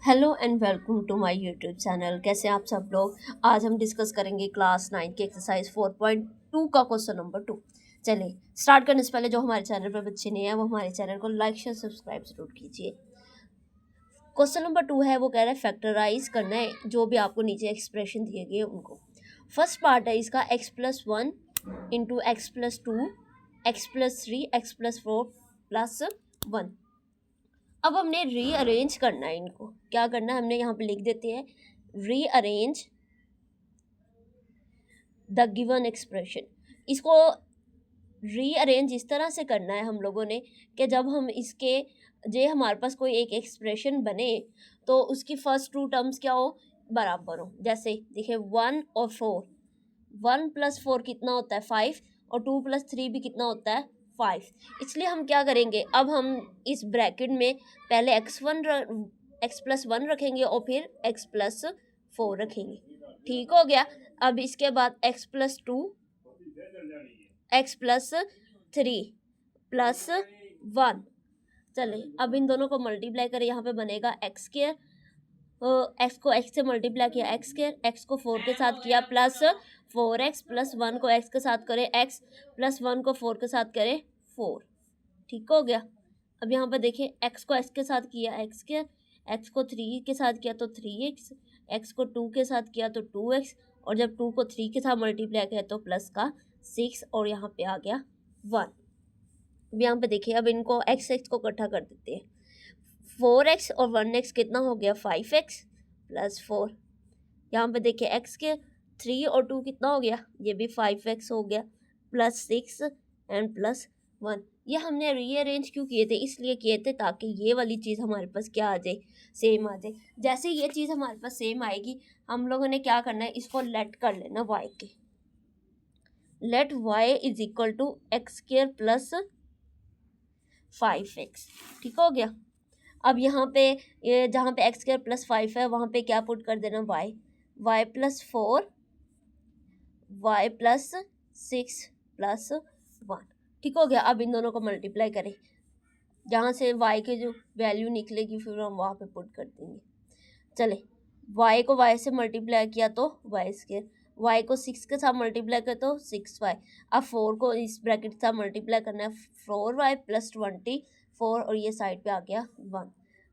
Hello and welcome to my YouTube channel. कैसे हैं आप सब लोग। आज हम डिस्कस करेंगे क्लास 9 की एक्सरसाइज 4.2 का क्वेश्चन नंबर 2। चलिए स्टार्ट करने से पहले जो हमारे चैनल पर बच्चे नहीं हैं वो हमारे चैनल को लाइक शेयर सब्सक्राइब जरूर कीजिए। क्वेश्चन नंबर 2 है, वो कह रहा है फैक्टराइज करना है जो भी आपको नीचे एक्सप्रेशन दिए गए उनको। फर्स्ट पार्ट है इसका x+1 into x+2 x+3 x+4 +1। अब हमने रीअरेंज करना है इनको। क्या करना है, हमने यहाँ पे लिख देते हैं रीअरेंज द गिवन एक्सप्रेशन। इसको रीअरेंज इस तरह से करना है हम लोगों ने कि जब हम इसके हमारे पास कोई एक एक्सप्रेशन बने तो उसकी फर्स्ट टू टर्म्स क्या हो, बराबर हो। जैसे देखिए 1 और 4, 1+4 कितना होता है 5 और 2+3 भी कितना होता है 5। इसलिए हम क्या करेंगे, अब हम इस ब्रैकेट में पहले x+1 रखेंगे और फिर x+4 रखेंगे। ठीक हो गया। अब इसके बाद x+2 x+3 +1। चले अब इन दोनों को मल्टीप्लाई करें, यहाँ पे बनेगा x²। एक्स को एक्स से मल्टीप्लाई किया x², एक्स को 4 के साथ किया +4x +1 को x के साथ करें x +1 को 4 के साथ करें 4। ठीक हो गया। अब यहाँ पर देखिए x को x के साथ किया x², x को 3 के साथ किया तो 3x, x को 2 के साथ किया तो 2x, और जब 2 को 3 के साथ मल्टीप्लाई किया तो प्लस का 6 और यहाँ पे आ गया 1। अब यहाँ पे देखिए, अब इनको x को इकट्ठा कर देते हैं। 4x और 1x कितना हो गया 5x +4। यहाँ पे देखिए x के 3 और 2 कितना हो गया, ये भी 5x हो गया +6 एंड +1। ये हमने रीअरेंज क्यों किए थे, इसलिए किए थे ताकि ये वाली चीज़ हमारे पास क्या आ जाए, सेम आ जाए। जैसे ये चीज़ हमारे पास सेम आएगी हम लोगों ने क्या करना है, इसको लेट कर लेना y के। Let y is equal to x² +5x। ठीक हो गया। अब यहाँ पे ये जहाँ पे x² +5 है वहाँ पे क्या पुट कर देना y+4 y+6 +1। ठीक हो गया। अब इन दोनों को मल्टीप्लाई करें, जहाँ से y के जो वैल्यू निकलेगी फिर हम वहाँ पे पुट कर देंगे। चले y को y से मल्टीप्लाई किया तो y², y को 6 के साथ मल्टीप्लाई किया तो 6y। अब 4 को इस ब्रैकेट के साथ मल्टीप्लाई करना है 4y +24 और ये साइड पे आ गया 1।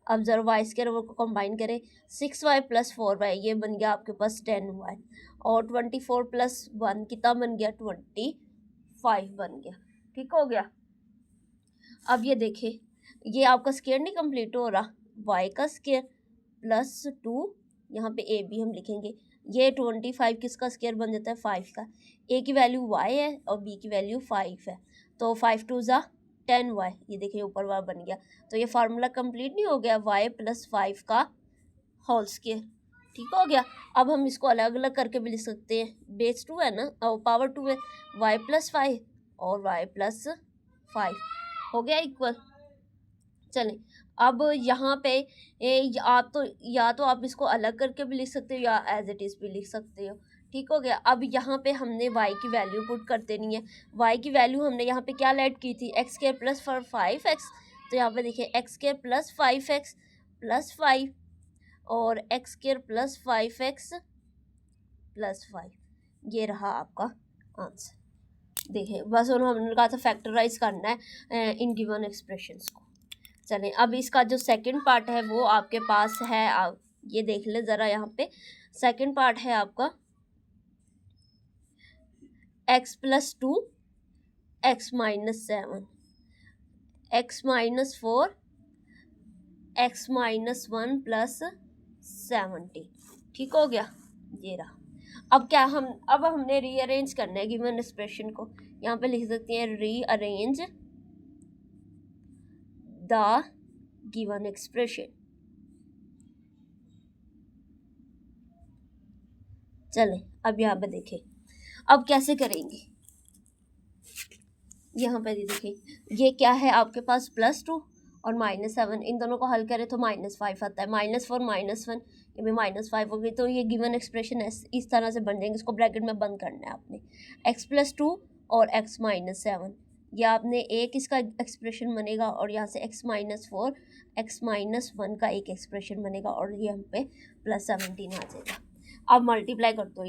अब जरा y² को कंबाइन करें, 6y +4y ये बन गया आपके पास 10y, और 24 + 1 कितना बन गया 25 बन गया। ठीक हो गया। अब ये देखिए, ये आपका स्क्वायर नहीं कंप्लीट हो रहा, y का स्क्वायर +2, यहाँ पे a b हम लिखेंगे। ये 25 किसका स्क्वायर बन जाता है 5 का। a की वैल्यू y है और b की वैल्यू 5 है, तो 5 2 ज़ा 10y, ये देखिए ऊपर वाला बन गया। तो ये फार्मूला कंप्लीट नहीं हो गया, y +5 का होल स्क्वायर। ठीक हो गया। अब हम इसको अलग अलग करके भी लिख सकते हैं, बेस 2 है ना और पावर 2 है, y+5 और y+5 हो गया इक्वल। चलें अब यहाँ पे या तो आप इसको अलग करके भी लिख सकते हो या एज इट इज़ भी लिख सकते हो। ठीक हो गया। अब यहाँ पे हमने y की वैल्यू पुट कर देनी है। y की वैल्यू हमने यहाँ पे क्या लेट की थी, x² +5x। तो यहाँ पे देखिए x² +5x +5 और x² +5x +5, ये रहा आपका आंसर। देखिए बस हमने कहा था फैक्टराइज करना है इन गिवन एक्सप्रेशंस को। चलें अब इसका जो सेकंड पार्ट है वो आपके पास है, आप ये देख ले ज़रा। यहाँ पे सेकंड पार्ट है आपका x+2 x-7 x-4 x-1 +70। ठीक हो गया, ये रहा। अब हमने रीअरेंज करना है गिवन एक्सप्रेशन को। यहाँ पे लिख सकते हैं रीअरेंज द गिवन एक्सप्रेशन। चलें अब यहाँ पे देखें अब कैसे करेंगे। यहाँ पे देखिए ये क्या है आपके पास +2 और -7, इन दोनों को हल करें तो -5 आता है, -4 -1 ये भी -5 हो गई। तो ये गिवन एक्सप्रेशन इस तरह से बन जाएंगे। इसको ब्रैकेट में बंद करना है आपने, x+2 और x-7 ये आपने एक इसका एक्सप्रेशन बनेगा और यहाँ से x-4 x-1 का एक एक्सप्रेशन बनेगा और ये हम पे +17 आ जाएगा। अब मल्टीप्लाई कर दो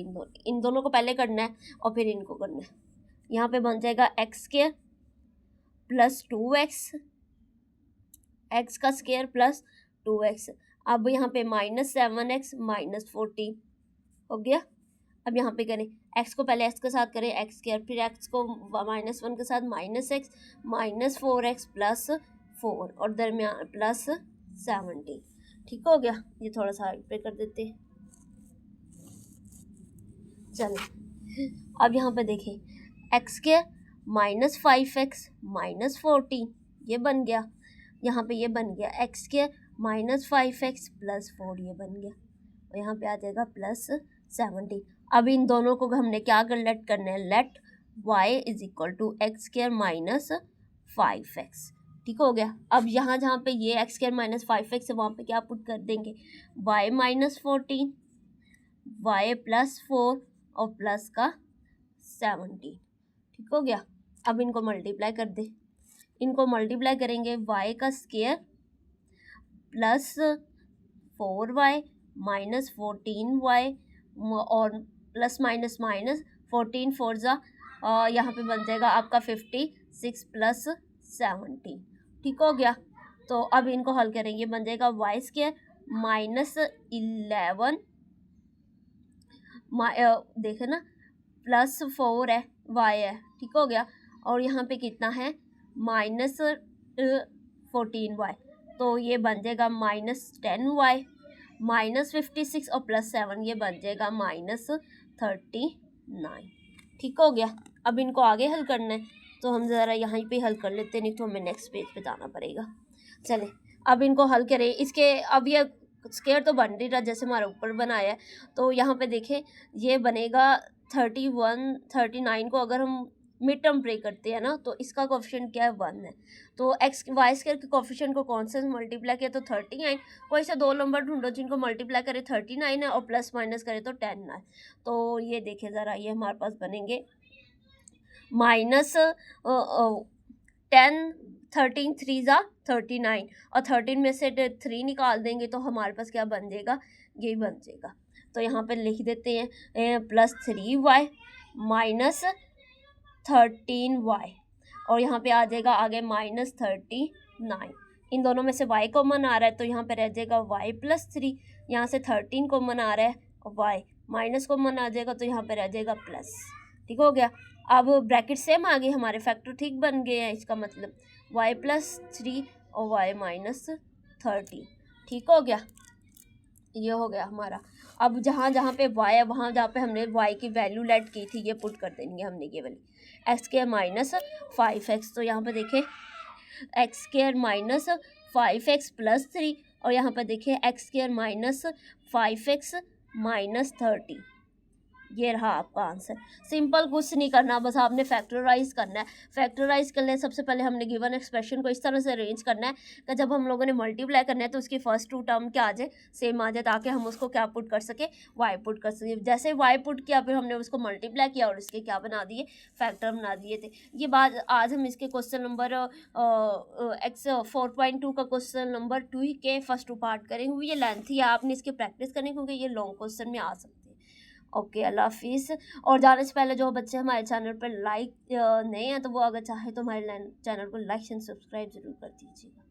इन दोनों को पहले करना है और फिर इनको करना है। यहाँ पे बन जाएगा x² प्लस 2x, x का स्क्वायर प्लस 2x। अब यहाँ पे -7x -14 हो गया। अब यहाँ पे करें x को पहले x के साथ करें x², फिर x को -1 के साथ -x -4x प्लस 4 और दरमियान +17। ठीक हो गया। ये थोड़ा सा पे कर देते हैं। चलिए अब यहाँ पे देखें x² -5x -14 ये बन गया। यहाँ पे ये बन गया x² -5x प्लस 4 ये बन गया और यहाँ पे आ जाएगा +17। अब इन दोनों को हमने क्या कर लेट करना है, लेट y = x² -5x। ठीक हो गया। अब यहाँ जहाँ पे ये x² -5x है वहाँ पे क्या पुट कर देंगे, y -14 y +4 और प्लस का 17। ठीक हो गया। अब इनको मल्टीप्लाई कर दे। इनको मल्टीप्लाई करेंगे y का स्क्वायर प्लस 4y -14y और प्लस माइनस 14 4 यहाँ पे बन जाएगा आपका 56 प्लस 17। ठीक हो गया। तो अब इनको हल करेंगे, बन जाएगा y² -11 देखे ना +4 है y है। ठीक हो गया। और यहाँ पे कितना है -14y, तो ये बन जाएगा -10y -56 और +7 ये बन जाएगा -39। ठीक हो गया। अब इनको आगे हल करना है तो हम ज़रा यहाँ पे हल कर लेते हैं, नहीं तो हमें नेक्स्ट पेज पे जाना पड़ेगा। चले अब इनको हल करें। इसके अब ये स्क्वायर तो बन नहीं रहा जैसे हमारा ऊपर बनाया है, तो यहाँ पे देखें ये बनेगा 31 39 को अगर हम मिड टर्म ब्रेक करते हैं ना तो इसका कोफिशिएंट क्या है 1 है। तो y² के कोफिशिएंट को कौन से मल्टीप्लाई किया तो 39। कोई से दो नंबर ढूंढो जिनको मल्टीप्लाई करे 39 है और प्लस माइनस करे तो 10 है। तो ये देखिए ज़रा, ये हमारे पास बनेंगे -10 13 3 39 और 13 में से 3 निकाल देंगे तो हमारे पास क्या बन जाएगा, यही बन जाएगा। तो यहाँ पे लिख देते हैं +3y -13y और यहाँ पे आ जाएगा आगे -39। इन दोनों में से y कॉमन आ रहा है तो यहाँ पे रह जाएगा y +3। यहाँ से 13 कॉमन आ रहा है और y माइनस कॉमन आ जाएगा तो यहाँ पे रह जाएगा प्लस। ठीक हो गया। अब ब्रैकेट सेम आ गए हमारे, फैक्टर ठीक बन गए हैं। इसका मतलब y +3 और y -13। ठीक हो गया। ये हो गया हमारा। अब जहाँ जहाँ पे y है वहाँ जहाँ पे हमने y की वैल्यू लेट की थी ये पुट कर देंगे हमने ये वाली x² -5x। तो यहाँ पे देखें x² -5x +3 और यहाँ पे देखें x² -5x -30। ये रहा आपका आंसर। सिंपल कुछ नहीं करना, बस आपने फैक्टराइज करना है। फैक्टराइज करने सबसे पहले हमने गिवन एक्सप्रेशन को इस तरह से अरेंज करना है कि जब हम लोगों ने मल्टीप्लाई करना है तो उसकी फर्स्ट 2 टर्म क्या आ जाए, सेम आ जाए, ताकि हम उसको क्या पुट कर सके, वाई पुट कर सके। जैसे वाई पुट किया फिर हमने उसको मल्टीप्लाई किया और इसके क्या बना दिए, फैक्टर बना दिए थे। ये बात आज हम इसके क्वेश्चन नंबर 4.2 का क्वेश्चन नंबर 2 के फर्स्ट 2 पार्ट करेंगे। ये लेंथी है, आपने इसकी प्रैक्टिस करनी क्योंकि ये लॉन्ग क्वेश्चन में आ सकते हैं। ओके, अल्लाह हाफिज़। और जाने से पहले जो बच्चे हमारे चैनल पर लाइक नए हैं तो वो अगर चाहे तो हमारे चैनल को लाइक एंड सब्सक्राइब ज़रूर कर दीजिएगा।